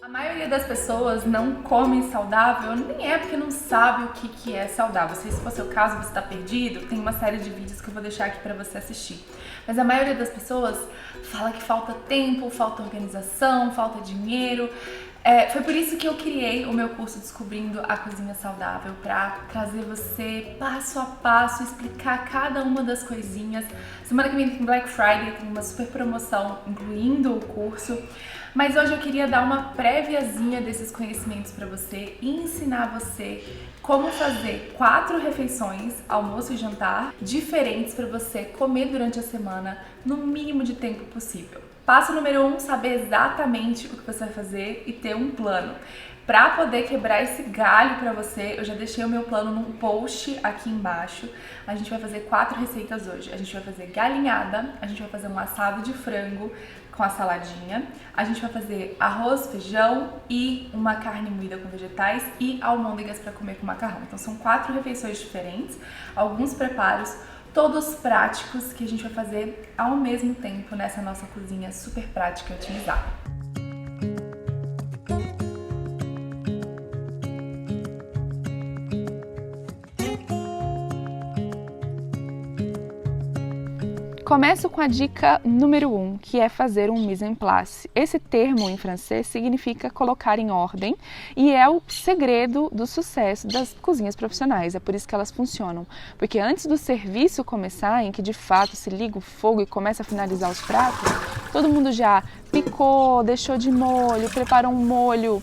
A maioria das pessoas não come saudável, nem é porque não sabe o que é saudável. Se esse for seu caso, você está perdido, tem uma série de vídeos que eu vou deixar aqui para você assistir. Mas a maioria das pessoas fala que falta tempo, falta organização, falta dinheiro. Foi por isso que eu criei o meu curso Descobrindo a Cozinha Saudável, para trazer você passo a passo, explicar cada uma das coisinhas. Semana que vem tem Black Friday, tem uma super promoção incluindo o curso. Mas hoje eu queria dar uma préviazinha desses conhecimentos para você e ensinar você como fazer 4 refeições, almoço e jantar, diferentes para você comer durante a semana no mínimo de tempo possível. Passo número 1, saber exatamente o que você vai fazer e ter um plano. Para poder quebrar esse galho para você, eu já deixei o meu plano num post aqui embaixo. A gente vai fazer 4 receitas hoje. A gente vai fazer galinhada, a gente vai fazer um assado de frango com a saladinha, a gente vai fazer arroz, feijão e uma carne moída com vegetais e almôndegas para comer com macarrão. Então são 4 refeições diferentes, alguns preparos, todos práticos que a gente vai fazer ao mesmo tempo nessa nossa cozinha super prática e otimizada. Começo com a dica número 1, que é fazer um mise en place. Esse termo em francês significa colocar em ordem e é o segredo do sucesso das cozinhas profissionais. É por isso que elas funcionam. Porque antes do serviço começar, em que de fato se liga o fogo e começa a finalizar os pratos, todo mundo já picou, deixou de molho, preparou um molho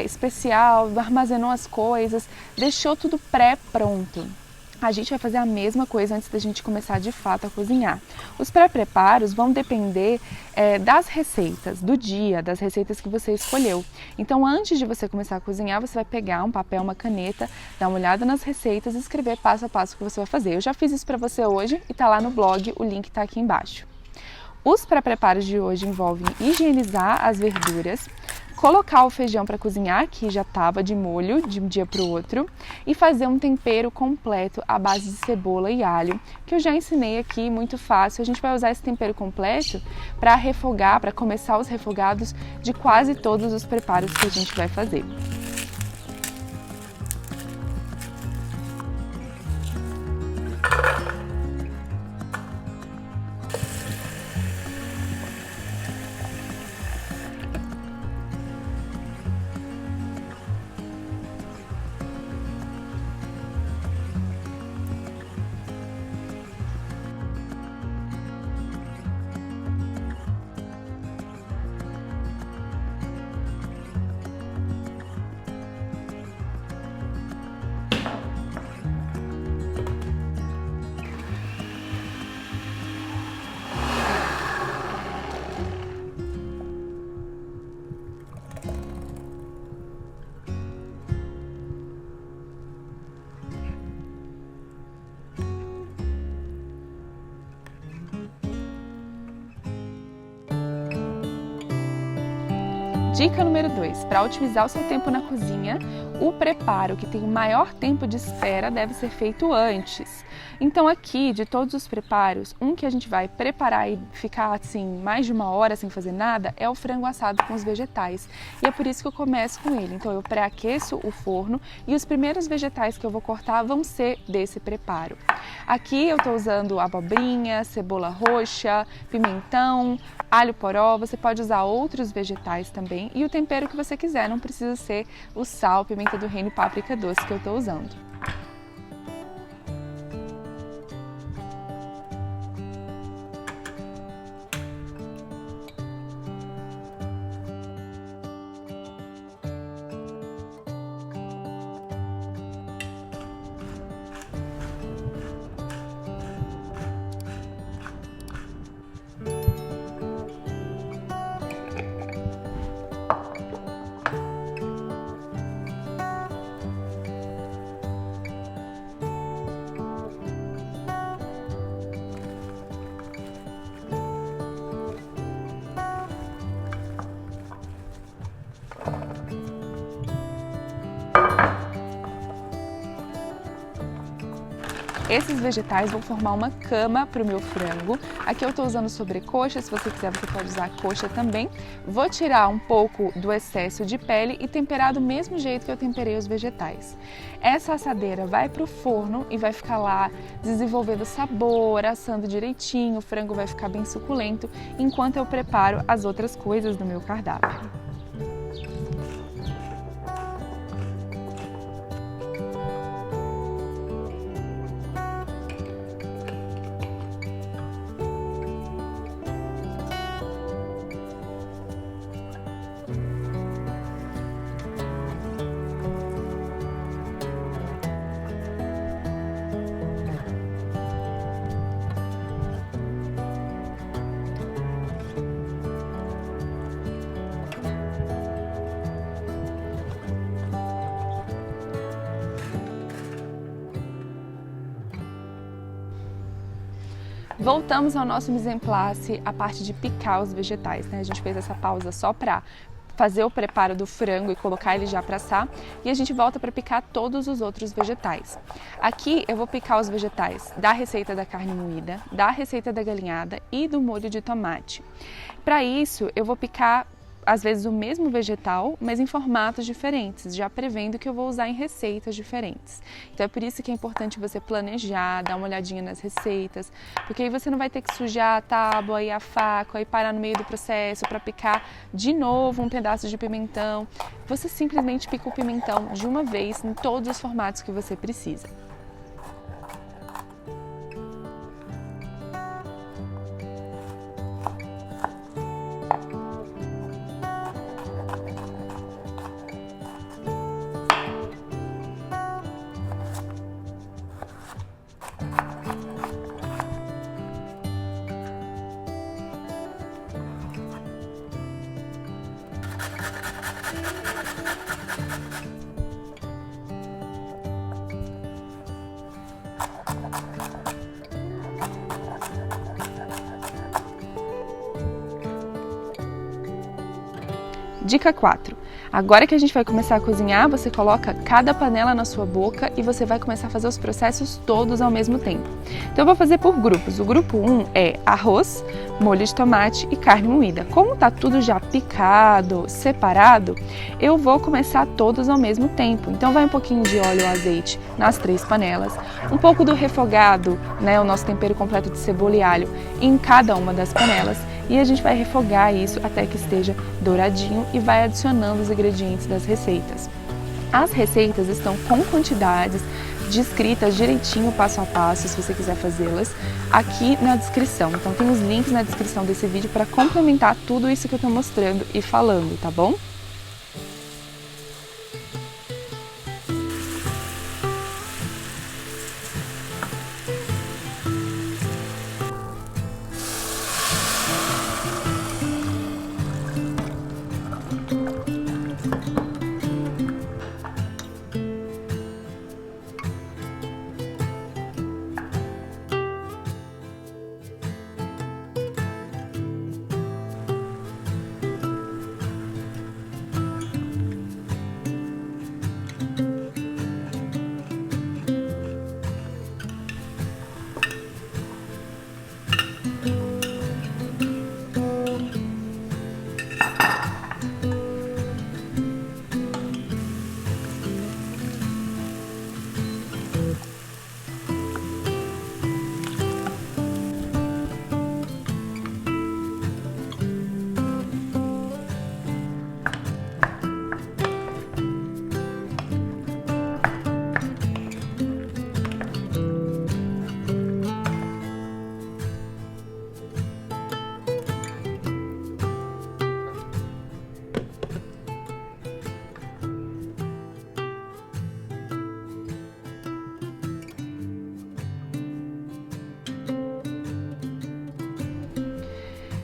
especial, armazenou as coisas, deixou tudo pré-pronto. A gente vai fazer a mesma coisa antes da gente começar de fato a cozinhar. Os pré-preparos vão depender das receitas do dia, das receitas que você escolheu. Então, antes de você começar a cozinhar, você vai pegar um papel, uma caneta, dar uma olhada nas receitas e escrever passo a passo o que você vai fazer. Eu já fiz isso para você hoje e tá lá no blog, o link tá aqui embaixo. Os pré-preparos de hoje envolvem higienizar as verduras, colocar o feijão para cozinhar, que já estava de molho de um dia para o outro, e fazer um tempero completo à base de cebola e alho, que eu já ensinei aqui, muito fácil. A gente vai usar esse tempero completo para refogar, para começar os refogados de quase todos os preparos que a gente vai fazer. Dica número 2, para otimizar o seu tempo na cozinha, o preparo que tem o maior tempo de espera deve ser feito antes. Então aqui, de todos os preparos, um que a gente vai preparar e ficar assim mais de 1 hora sem fazer nada é o frango assado com os vegetais. E é por isso que eu começo com ele. Então eu pré-aqueço o forno e os primeiros vegetais que eu vou cortar vão ser desse preparo. Aqui eu estou usando abobrinha, cebola roxa, pimentão, alho poró, você pode usar outros vegetais também e o tempero que você quiser, não precisa ser o sal, pimenta do reino e páprica doce que eu estou usando. Esses vegetais vão formar uma cama para o meu frango. Aqui eu estou usando sobrecoxa, se você quiser você pode usar coxa também. Vou tirar um pouco do excesso de pele e temperar do mesmo jeito que eu temperei os vegetais. Essa assadeira vai para o forno e vai ficar lá desenvolvendo sabor, assando direitinho, o frango vai ficar bem suculento, enquanto eu preparo as outras coisas do meu cardápio. Voltamos ao nosso mise en place, a parte de picar os vegetais, né? A gente fez essa pausa só para fazer o preparo do frango e colocar ele já para assar, e a gente volta para picar todos os outros vegetais. Aqui eu vou picar os vegetais da receita da carne moída, da receita da galinhada e do molho de tomate. Para isso eu vou picar às vezes o mesmo vegetal, mas em formatos diferentes, já prevendo que eu vou usar em receitas diferentes. Então é por isso que é importante você planejar, dar uma olhadinha nas receitas, porque aí você não vai ter que sujar a tábua e a faca e parar no meio do processo para picar de novo um pedaço de pimentão. Você simplesmente pica o pimentão de uma vez em todos os formatos que você precisa. Dica 4. Agora que a gente vai começar a cozinhar, você coloca cada panela na sua boca e você vai começar a fazer os processos todos ao mesmo tempo. Então eu vou fazer por grupos. O grupo 1 é arroz, molho de tomate e carne moída. Como tá tudo já picado, separado, eu vou começar todos ao mesmo tempo. Então vai um pouquinho de óleo ou azeite nas 3 panelas, um pouco do refogado, né, o nosso tempero completo de cebola e alho em cada uma das panelas. E a gente vai refogar isso até que esteja douradinho e vai adicionando os ingredientes das receitas. As receitas estão com quantidades descritas direitinho, passo a passo, se você quiser fazê-las, aqui na descrição. Então tem os links na descrição desse vídeo para complementar tudo isso que eu estou mostrando e falando, tá bom?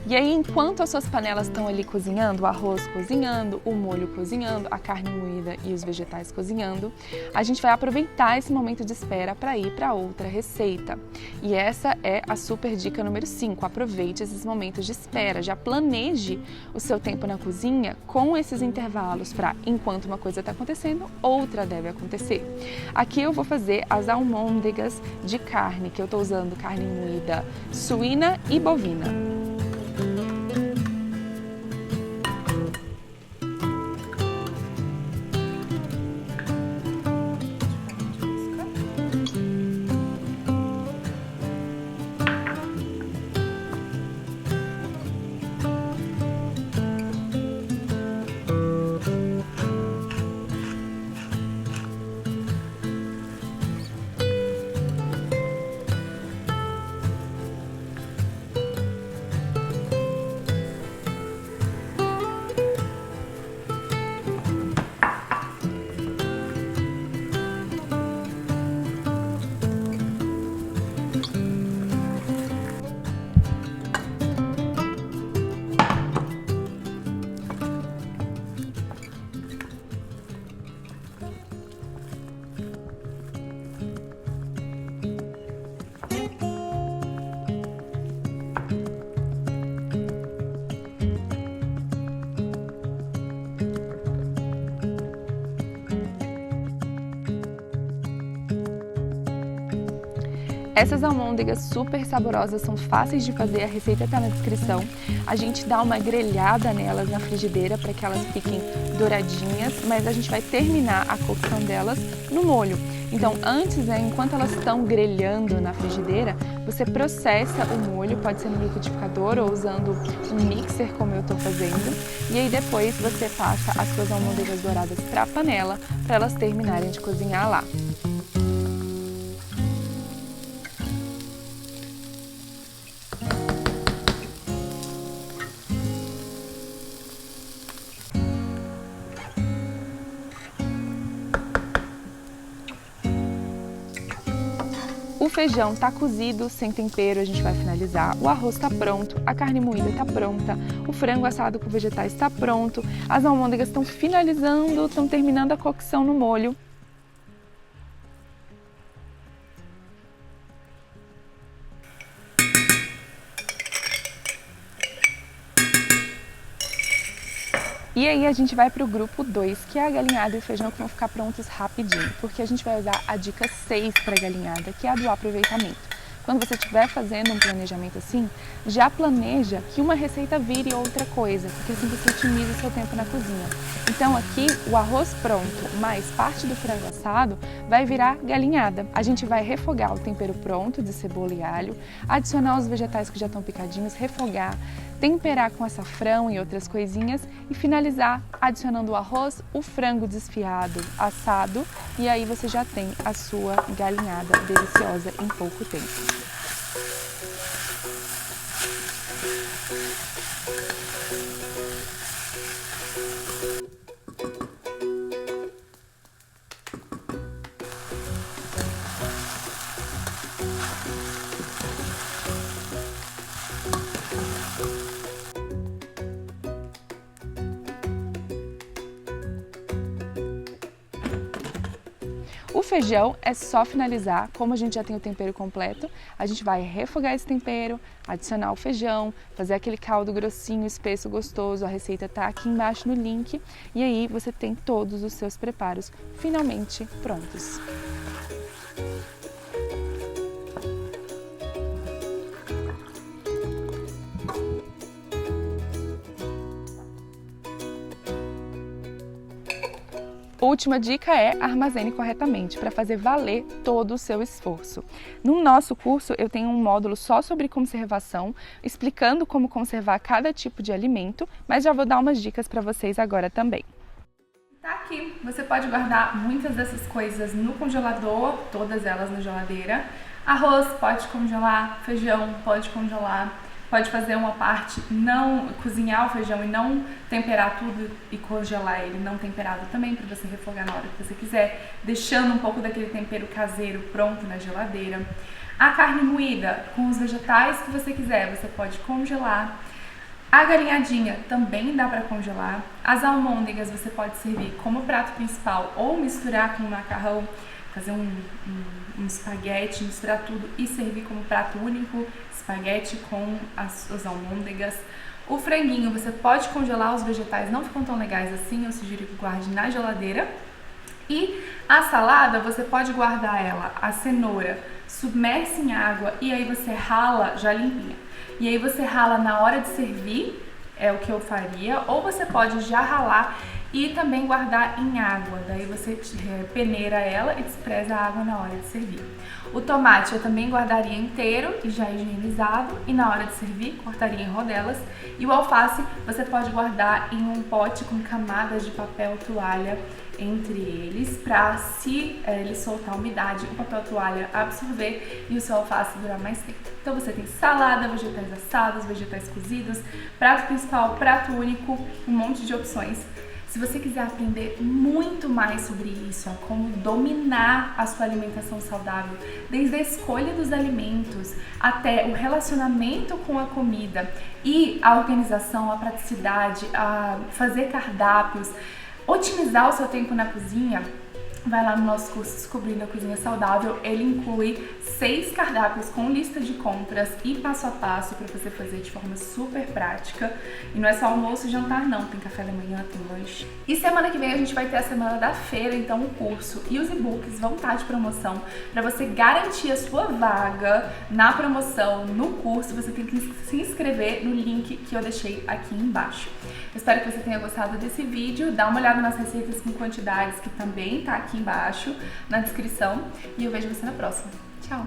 E aí, enquanto as suas panelas estão ali cozinhando, o arroz cozinhando, o molho cozinhando, a carne moída e os vegetais cozinhando, a gente vai aproveitar esse momento de espera para ir para outra receita. E essa é a super dica número 5. Aproveite esses momentos de espera, já planeje o seu tempo na cozinha com esses intervalos para, enquanto uma coisa está acontecendo, outra deve acontecer. Aqui eu vou fazer as almôndegas de carne, que eu estou usando carne moída suína e bovina. Essas almôndegas super saborosas são fáceis de fazer, a receita está na descrição. A gente dá uma grelhada nelas na frigideira para que elas fiquem douradinhas, mas a gente vai terminar a cocção delas no molho. Então antes, enquanto elas estão grelhando na frigideira, você processa o molho, pode ser no liquidificador ou usando um mixer como eu estou fazendo. E aí depois você passa as suas almôndegas douradas para a panela para elas terminarem de cozinhar lá. O feijão está cozido, sem tempero, a gente vai finalizar. O arroz está pronto, a carne moída está pronta, o frango assado com vegetais está pronto, as almôndegas estão finalizando, estão terminando a cocção no molho. E aí a gente vai para o grupo 2, que é a galinhada e o feijão, que vão ficar prontos rapidinho, porque a gente vai usar a dica 6 para a galinhada, que é a do aproveitamento. Quando você estiver fazendo um planejamento assim, já planeja que uma receita vire outra coisa, porque assim você otimiza o seu tempo na cozinha. Então aqui o arroz pronto mais parte do frango assado vai virar galinhada. A gente vai refogar o tempero pronto de cebola e alho, adicionar os vegetais que já estão picadinhos, refogar, temperar com açafrão e outras coisinhas e finalizar adicionando o arroz, o frango desfiado, assado, e aí você já tem a sua galinhada deliciosa em pouco tempo. O feijão é só finalizar, como a gente já tem o tempero completo, a gente vai refogar esse tempero, adicionar o feijão, fazer aquele caldo grossinho, espesso, gostoso. A receita tá aqui embaixo no link e aí você tem todos os seus preparos finalmente prontos. Última dica é armazene corretamente para fazer valer todo o seu esforço. No nosso curso eu tenho um módulo só sobre conservação, explicando como conservar cada tipo de alimento, mas já vou dar umas dicas para vocês agora também. Tá aqui, você pode guardar muitas dessas coisas no congelador, todas elas na geladeira. Arroz pode congelar, feijão pode congelar. Pode fazer uma parte, não cozinhar o feijão e não temperar tudo e congelar ele não temperado também, para você refogar na hora que você quiser, deixando um pouco daquele tempero caseiro pronto na geladeira. A carne moída com os vegetais que você quiser, você pode congelar. A galinhadinha também dá para congelar. As almôndegas você pode servir como prato principal ou misturar com macarrão, fazer um espaguete, misturar tudo e servir como prato único, espaguete com as almôndegas. O franguinho você pode congelar, os vegetais não ficam tão legais assim, eu sugiro que guarde na geladeira. E a salada você pode guardar ela, a cenoura, submersa em água e aí você rala já limpinha. E aí você rala na hora de servir, é o que eu faria, ou você pode já ralar e também guardar em água, daí você peneira ela e despreza a água na hora de servir. O tomate eu também guardaria inteiro e já higienizado e na hora de servir cortaria em rodelas. E o alface você pode guardar em um pote com camadas de papel toalha entre eles, para se ele soltar a umidade, o papel toalha absorver e o seu alface durar mais tempo. Então você tem salada, vegetais assados, vegetais cozidos, prato principal, prato único, um monte de opções. Se você quiser aprender muito mais sobre isso, como dominar a sua alimentação saudável, desde a escolha dos alimentos até o relacionamento com a comida e a organização, a praticidade, a fazer cardápios, otimizar o seu tempo na cozinha, vai lá no nosso curso Descobrindo a Cozinha Saudável. Ele inclui 6 cardápios com lista de compras e passo a passo para você fazer de forma super prática. E não é só almoço e jantar não, tem café da manhã, tem lanche. E semana que vem a gente vai ter a semana da feira, então o curso e os e-books vão estar de promoção. Para você garantir a sua vaga na promoção no curso, você tem que se inscrever no link que eu deixei aqui embaixo. Eu espero que você tenha gostado desse vídeo, dá uma olhada nas receitas com quantidades que também tá aqui embaixo na descrição e eu vejo você na próxima. Tchau!